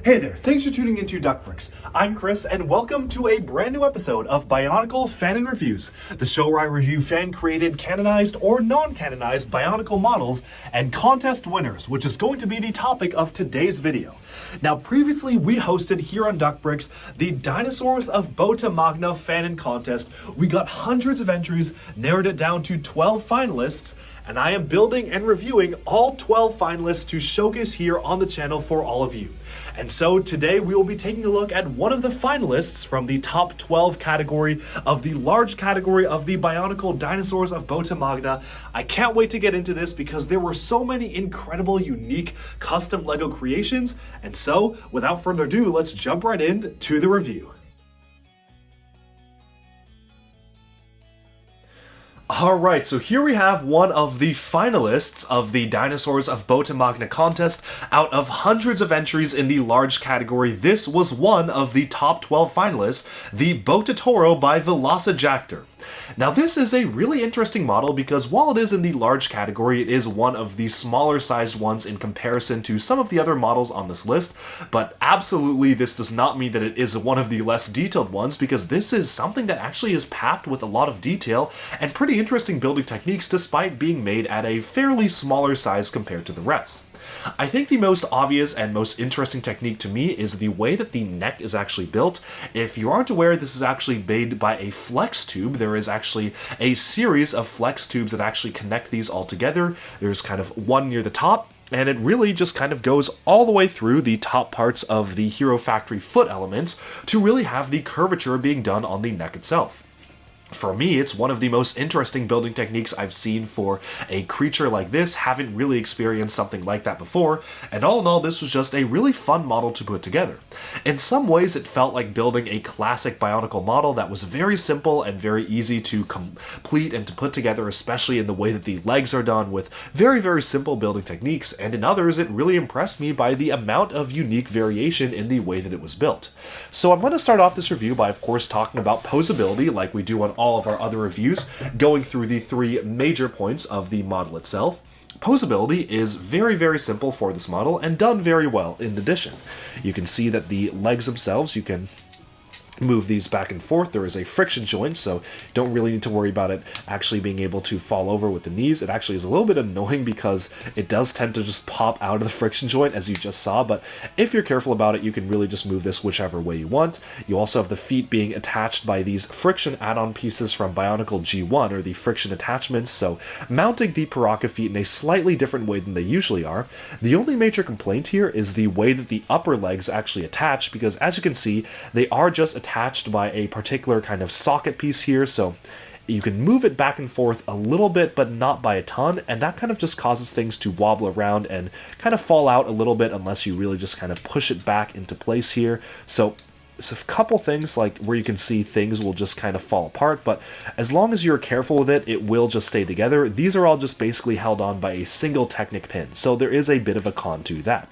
Hey there, thanks for tuning into Duckbricks. I'm Chris, and welcome to a brand new episode of Bionicle Fanon Reviews, the show where I review fan-created, canonized, or non-canonized Bionicle models and contest winners, which is going to be the topic of today's video. Now, previously we hosted here on Duckbricks the Dinosaurs of Bota Magna Fanon contest. We got hundreds of entries, narrowed it down to 12 finalists, and I am building and reviewing all 12 finalists to showcase here on the channel for all of you. And so today we will be taking a look at one of the finalists from the top 12 category of the large category of the Bionicle Dinosaurs of Bota Magna. I can't wait to get into this because there were so many incredible, unique custom LEGO creations. And so without further ado, let's jump right in to the review. Alright, so here we have one of the finalists of the Dinosaurs of Bota Magna contest. Out of hundreds of entries in the large category, this was one of the top 12 finalists, the Bota Toro by Velociraptor. Now this is a really interesting model because while it is in the large category, it is one of the smaller sized ones in comparison to some of the other models on this list, but absolutely this does not mean that it is one of the less detailed ones because this is something that actually is packed with a lot of detail and pretty interesting building techniques despite being made at a fairly smaller size compared to the rest. I think the most obvious and most interesting technique to me is the way that the neck is actually built. If you aren't aware, this is actually made by a flex tube. There is actually a series of flex tubes that actually connect these all together. There's kind of one near the top, and it really just kind of goes all the way through the top parts of the Hero Factory foot elements to really have the curvature being done on the neck itself. For me, it's one of the most interesting building techniques I've seen for a creature like this. Haven't really experienced something like that before, and all in all, this was just a really fun model to put together. In some ways, it felt like building a classic Bionicle model that was very simple and very easy to complete and to put together, especially in the way that the legs are done with very, very simple building techniques, and in others, it really impressed me by the amount of unique variation in the way that it was built. So I'm going to start off this review by, of course, talking about posability like we do on all of our other reviews, going through the three major points of the model itself. Posability is very, very simple for this model and done very well in addition. You can see that the legs themselves, you can move these back and forth. There is a friction joint, so don't really need to worry about it actually being able to fall over with the knees. It actually is a little bit annoying because it does tend to just pop out of the friction joint, as you just saw, but if you're careful about it, you can really just move this whichever way you want. You also have the feet being attached by these friction add-on pieces from Bionicle G1, or the friction attachments, so mounting the Paraka feet in a slightly different way than they usually are. The only major complaint here is the way that the upper legs actually attach, because as you can see, they are just attached by a particular kind of socket piece here, so you can move it back and forth a little bit, but not by a ton, and that kind of just causes things to wobble around and kind of fall out a little bit unless you really just kind of push it back into place here. So a couple things like where you can see things will just kind of fall apart, but as long as you're careful with it, it will just stay together. These are all just basically held on by a single Technic pin, so there is a bit of a con to that.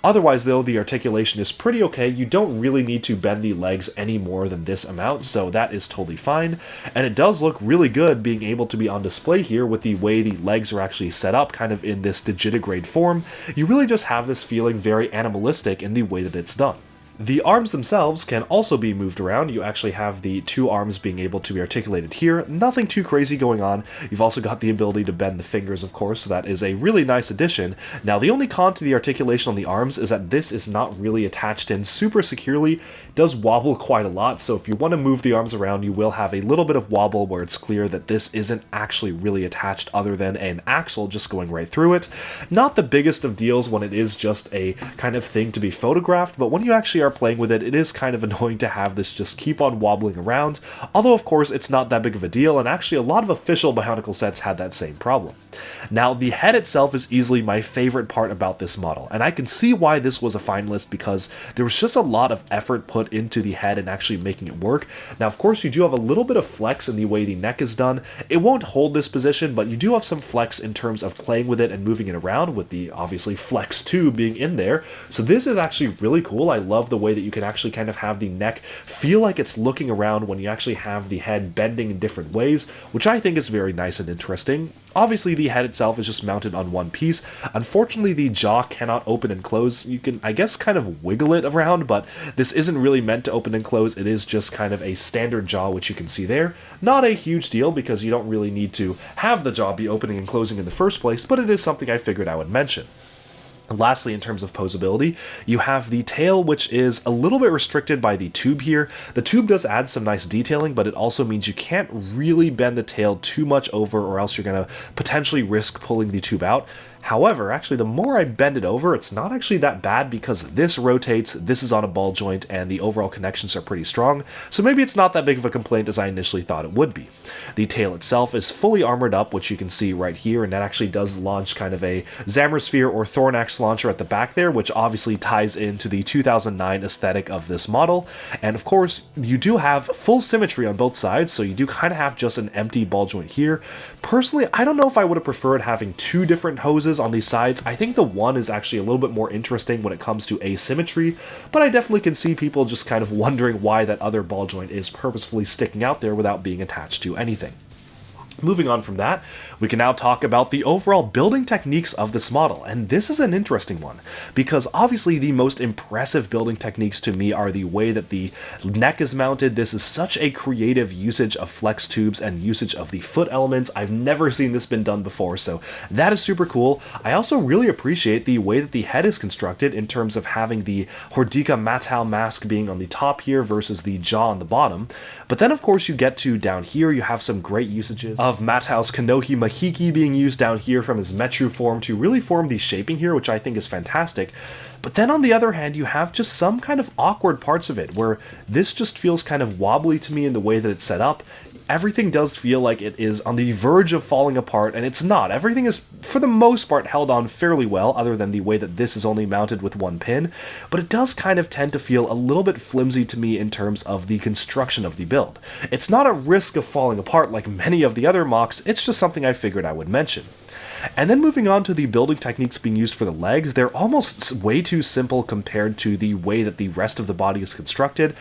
Otherwise, though, the articulation is pretty okay. You don't really need to bend the legs any more than this amount, so that is totally fine. And it does look really good being able to be on display here with the way the legs are actually set up, kind of in this digitigrade form. You really just have this feeling very animalistic in the way that it's done. The arms themselves can also be moved around. You actually have the two arms being able to be articulated here. Nothing too crazy going on. You've also got the ability to bend the fingers, of course, so that is a really nice addition. Now, the only con to the articulation on the arms is that this is not really attached in super securely. It does wobble quite a lot, so if you want to move the arms around, you will have a little bit of wobble where it's clear that this isn't actually really attached other than an axle just going right through it. Not the biggest of deals when it is just a kind of thing to be photographed, but when you actually are playing with it, it is kind of annoying to have this just keep on wobbling around, although of course it's not that big of a deal, and actually a lot of official Bionicle sets had that same problem. Now, the head itself is easily my favorite part about this model, and I can see why this was a finalist because there was just a lot of effort put into the head and actually making it work. Now, of course, you do have a little bit of flex in the way the neck is done. It won't hold this position, but you do have some flex in terms of playing with it and moving it around with the, obviously, flex tube being in there. So this is actually really cool. I love the way that you can actually kind of have the neck feel like it's looking around when you actually have the head bending in different ways, which I think is very nice and interesting. Obviously, the head itself is just mounted on one piece. Unfortunately, the jaw cannot open and close. You can, I guess, kind of wiggle it around, but this isn't really meant to open and close. It is just kind of a standard jaw, which you can see there. Not a huge deal because you don't really need to have the jaw be opening and closing in the first place, but it is something I figured I would mention. Lastly, in terms of posability, you have the tail, which is a little bit restricted by the tube here. The tube does add some nice detailing, but it also means you can't really bend the tail too much over, or else you're going to potentially risk pulling the tube out. However, actually, the more I bend it over, it's not actually that bad because this rotates, this is on a ball joint, and the overall connections are pretty strong, so maybe it's not that big of a complaint as I initially thought it would be. The tail itself is fully armored up, which you can see right here, and that actually does launch kind of a Zammersphere or Thornax launcher at the back there, which obviously ties into the 2009 aesthetic of this model. And of course, you do have full symmetry on both sides, so you do kind of have just an empty ball joint here. Personally, I don't know if I would have preferred having two different hoses on these sides. I think the one is actually a little bit more interesting when it comes to asymmetry, but I definitely can see people just kind of wondering why that other ball joint is purposefully sticking out there without being attached to anything. Moving on from that, we can now talk about the overall building techniques of this model, and this is an interesting one, because obviously the most impressive building techniques to me are the way that the neck is mounted. This is such a creative usage of flex tubes and usage of the foot elements. I've never seen this been done before, so that is super cool. I also really appreciate the way that the head is constructed in terms of having the Hordika Matal mask being on the top here versus the jaw on the bottom. But then of course you get to down here, you have some great usages of Matal's Kanohi Mahiki being used down here from his Metru form to really form the shaping here, which I think is fantastic. But then on the other hand, you have just some kind of awkward parts of it, where this just feels kind of wobbly to me in the way that it's set up. Everything does feel like it is on the verge of falling apart, and it's not. Everything is, for the most part, held on fairly well, other than the way that this is only mounted with one pin, but it does kind of tend to feel a little bit flimsy to me in terms of the construction of the build. It's not at risk of falling apart like many of the other mocks, it's just something I figured I would mention. And then moving on to the building techniques being used for the legs, they're almost way too simple compared to the way that the rest of the body is constructed.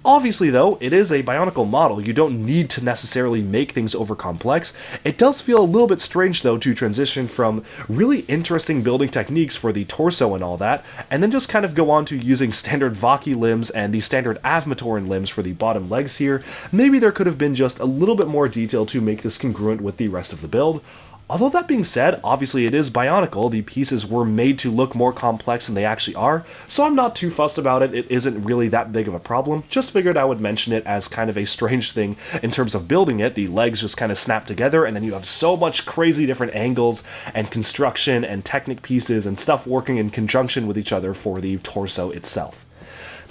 Obviously though, it is a Bionicle model, you don't need to necessarily make things over complex. It does feel a little bit strange though to transition from really interesting building techniques for the torso and all that, and then just kind of go on to using standard Vaki limbs and the standard Avmatoran limbs for the bottom legs here. Maybe there could have been just a little bit more detail to make this congruent with the rest of the build. Although that being said, obviously it is Bionicle, the pieces were made to look more complex than they actually are, so I'm not too fussed about it. It isn't really that big of a problem, just figured I would mention it as kind of a strange thing in terms of building it. The legs just kind of snap together, and then you have so much crazy different angles and construction and technic pieces and stuff working in conjunction with each other for the torso itself.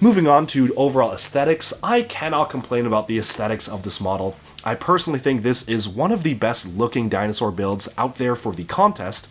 Moving on to overall aesthetics, I cannot complain about the aesthetics of this model. I personally think this is one of the best looking dinosaur builds out there for the contest.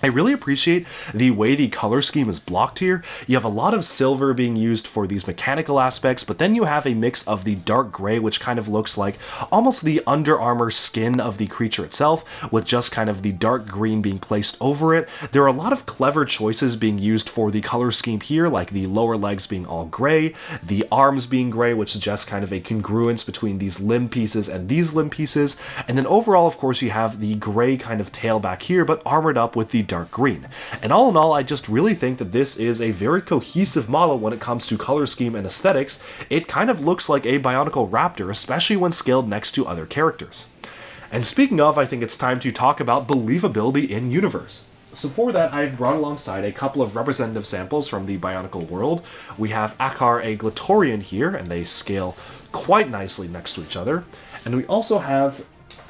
I really appreciate the way the color scheme is blocked here. You have a lot of silver being used for these mechanical aspects, but then you have a mix of the dark gray, which kind of looks like almost the under armor skin of the creature itself, with just kind of the dark green being placed over it. There are a lot of clever choices being used for the color scheme here, like the lower legs being all gray, the arms being gray, which suggests kind of a congruence between these limb pieces and these limb pieces, and then overall, of course, you have the gray kind of tail back here, but armored up with the dark green. And all in all, I just really think that this is a very cohesive model when it comes to color scheme and aesthetics. It kind of looks like a Bionicle Raptor, especially when scaled next to other characters. And speaking of, I think it's time to talk about believability in universe. So for that, I've brought alongside a couple of representative samples from the Bionicle world. We have Akar, a Glatorian here, and they scale quite nicely next to each other. And we also have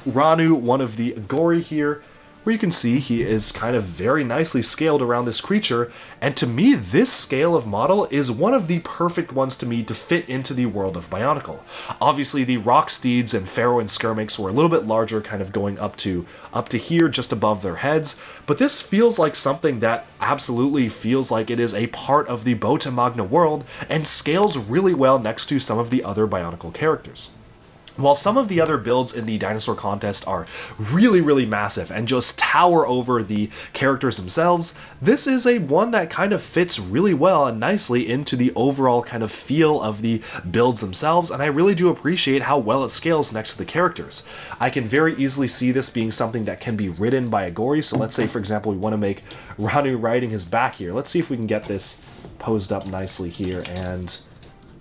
Ranu, one of the Agori here, where you can see he is kind of very nicely scaled around this creature, and to me, this scale of model is one of the perfect ones to me to fit into the world of Bionicle. Obviously, the Rock Steeds and Pharaoh and Skirmix were a little bit larger, kind of going up to here, just above their heads, but this feels like something that absolutely feels like it is a part of the Bota Magna world, and scales really well next to some of the other Bionicle characters. While some of the other builds in the dinosaur contest are really massive and just tower over the characters themselves, this is a one that kind of fits really well and nicely into the overall kind of feel of the builds themselves, and I really do appreciate how well it scales next to the characters. I can very easily see this being something that can be ridden by a gory, so let's say for example we want to make Ranu riding his back here. Let's see if we can get this posed up nicely here, and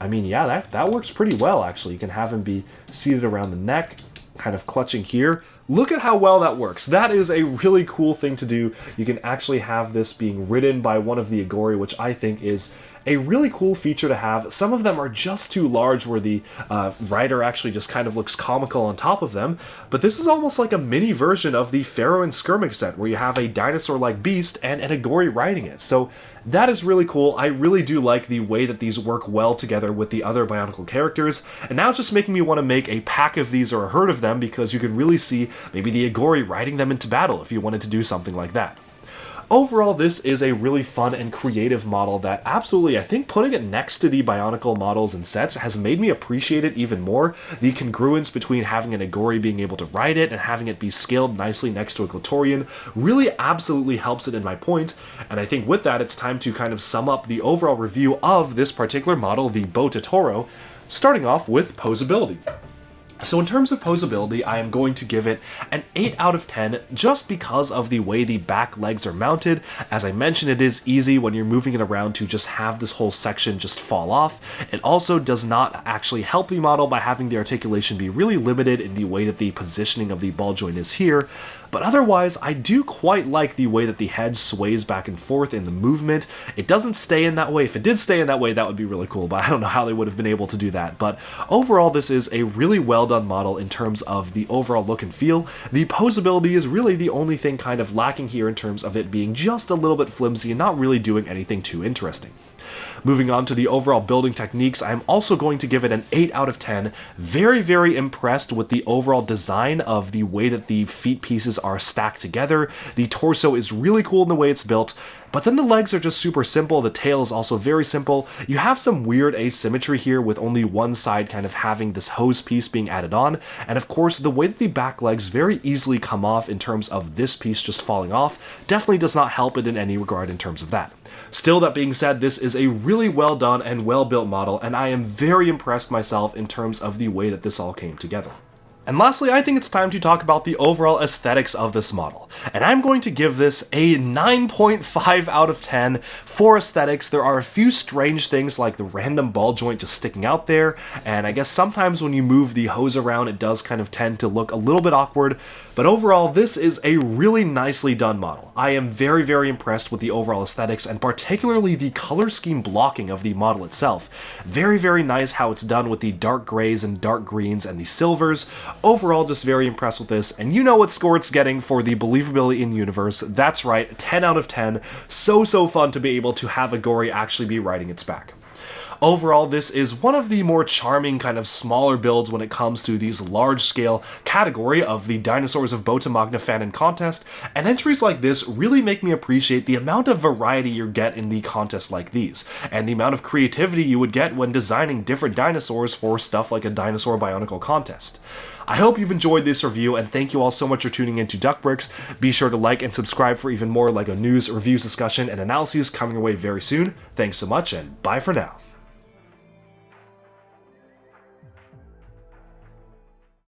I mean, yeah, that works pretty well, actually. You can have him be seated around the neck, kind of clutching here. Look at how well that works. That is a really cool thing to do. You can actually have this being ridden by one of the Agori, which I think is a really cool feature to have. Some of them are just too large where the rider actually just kind of looks comical on top of them, but this is almost like a mini version of the Pharaoh and Skirmish set where you have a dinosaur-like beast and an Agori riding it. So that is really cool. I really do like the way that these work well together with the other Bionicle characters, and now it's just making me want to make a pack of these or a herd of them because you can really see maybe the Agori riding them into battle if you wanted to do something like that. Overall, this is a really fun and creative model that absolutely, I think putting it next to the Bionicle models and sets has made me appreciate it even more. The congruence between having an Agori being able to ride it and having it be scaled nicely next to a Clitorian really absolutely helps it in my point, and I think with that it's time to kind of sum up the overall review of this particular model, the Bota Toro, starting off with posability. So in terms of posability, I am going to give it an 8 out of 10 just because of the way the back legs are mounted. As I mentioned, it is easy when you're moving it around to just have this whole section just fall off. It also does not actually help the model by having the articulation be really limited in the way that the positioning of the ball joint is here. But otherwise, I do quite like the way that the head sways back and forth in the movement. It doesn't stay in that way. If it did stay in that way, that would be really cool, but I don't know how they would have been able to do that. But overall, this is a really well done model in terms of the overall look and feel. The posability is really the only thing kind of lacking here in terms of it being just a little bit flimsy and not really doing anything too interesting. Moving on to the overall building techniques, I'm also going to give it an 8 out of 10. Very impressed with the overall design of the way that the feet pieces are stacked together. The torso is really cool in the way it's built, but then the legs are just super simple. The tail is also very simple. You have some weird asymmetry here with only one side kind of having this hose piece being added on, and of course the way that the back legs very easily come off in terms of this piece just falling off definitely does not help it in any regard in terms of that. Still, that being said, this is a really well done and well built model, and I am very impressed myself in terms of the way that this all came together. And lastly, I think it's time to talk about the overall aesthetics of this model. And I'm going to give this a 9.5 out of 10 for aesthetics. There are a few strange things like the random ball joint just sticking out there, and I guess sometimes when you move the hose around it does kind of tend to look a little bit awkward, but overall this is a really nicely done model. I am very impressed with the overall aesthetics and particularly the color scheme blocking of the model itself. Very nice how it's done with the dark grays and dark greens and the silvers. Overall, just very impressed with this, and you know what score it's getting for the believability in universe. That's right, 10 out of 10. So fun to be able to have Agori actually be riding its back. Overall, this is one of the more charming kind of smaller builds when it comes to these large-scale category of the Dinosaurs of Bota Magna Fanon contest, and entries like this really make me appreciate the amount of variety you get in the contests like these, and the amount of creativity you would get when designing different dinosaurs for stuff like a Dinosaur Bionicle contest. I hope you've enjoyed this review, and thank you all so much for tuning in to Duckbricks. Be sure to like and subscribe for even more LEGO news, reviews, discussion, and analyses coming your way very soon. Thanks so much, and bye for now.